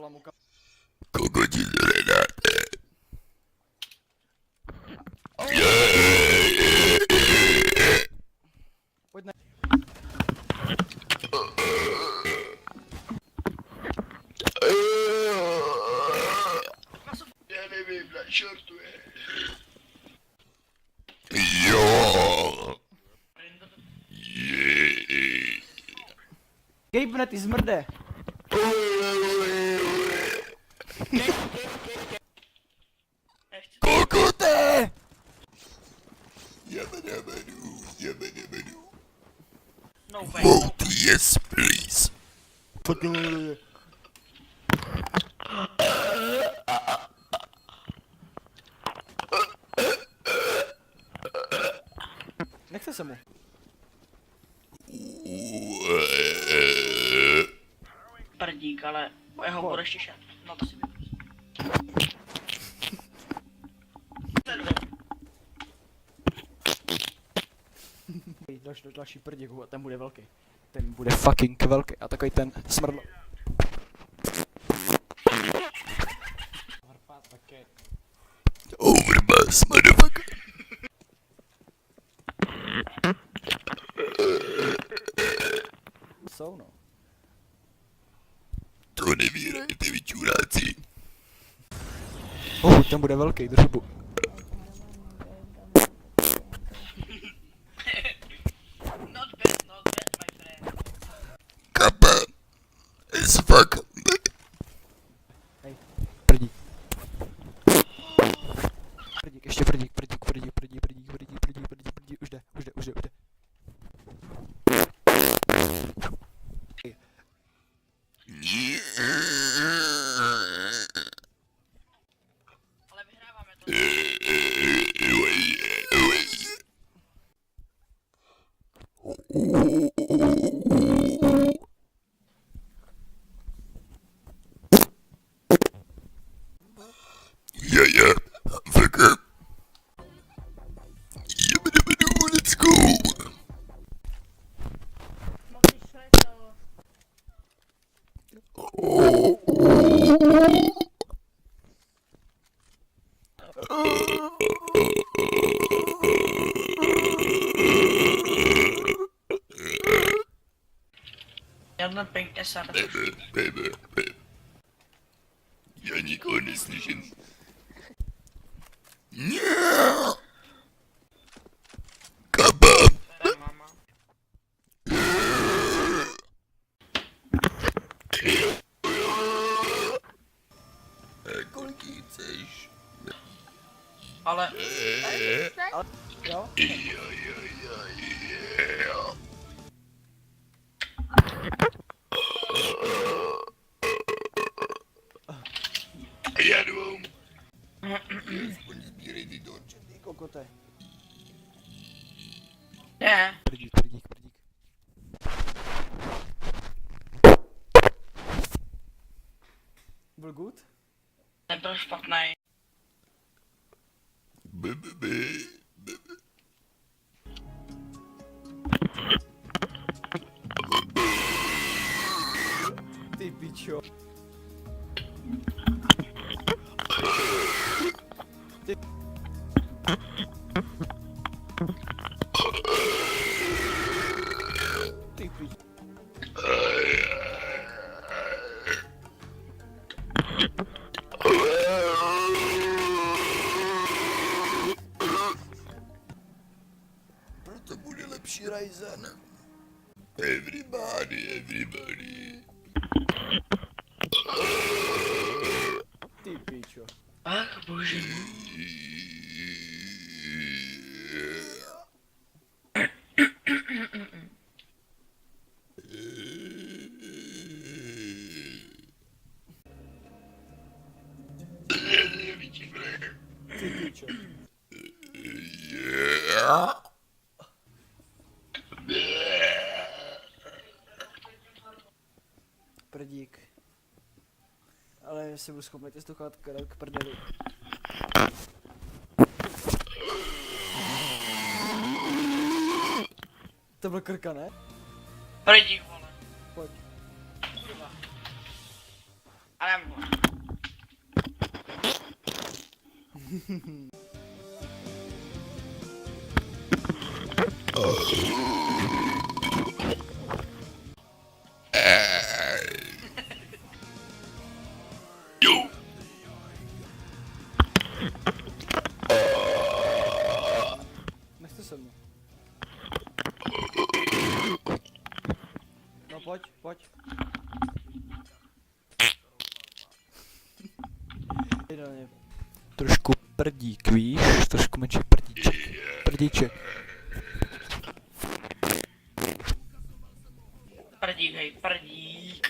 zavolám mu Kokoti zhledáte. Pojď ne. Já nevím, na šortu je. Jo. Gejbne, ty zmrde. Kokote! Jebedu. No way. Vote yes, please. Nechce se mu. Prdík, ale jeho budeš tišet. No to si vypust. Další prdík a ten bude velký. Ten bude fucking velký a takový ten smrdl. Overpass, motherfucker. Jsou no. To nevírajte, vy čuráci. Ten bude velký, držbu. Not bad, my friend. Kappa. As fuck. Hej, prdík. Prdík, ještě prdík, už jde. Ale vyhráváme to. Yeah, fucker. Jebedu, let's go. Jedna pěkně se Baby. Já nikoho neslyším. Kappa. mama. Kolik jí chceš? Ale Jo? Jo. Já jdu. Aspoň sbírej ty dorče. Ty kokote. ne. Prdík. Byl good? Nebyl špatný. Baby. Ty pičo. Ty pičo. Proto bude lepší Ryzen. Everybody. Ty pičo. Ach bože můj. Ty pičo. Prdík. Ale jestli budu schopný ty stouchat k prdeli. To byl krka, ne? Prdík, vole. Pojď. Kurva. Ale jdem. Jo. Nechce se mnou. No pojď, pojď. Jde na ně. Trošku prdík, víš? Trošku menší prdíček. Prdíček. Prdík, hej, prdík.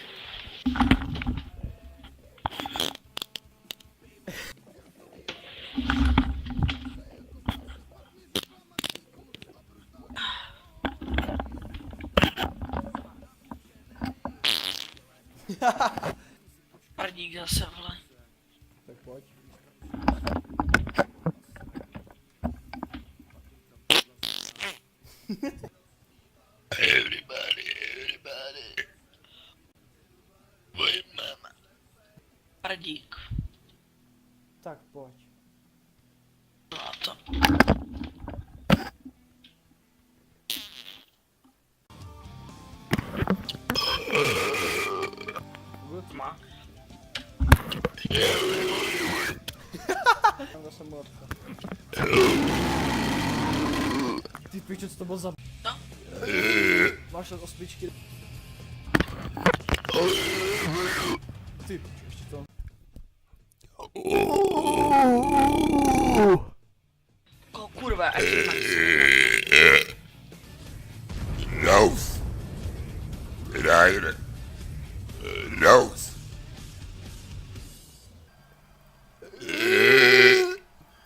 Prdík zase, vole. Tak pojď. Everybody. Moje mama. Prdík. Tak pojď. Zlato. Good. Má. Tam zase mladka. Ty pičo, co to bylo za... No. Máš tam osmičky. Ty pičo, ještě to. Kurva, ať Raus. Ryder.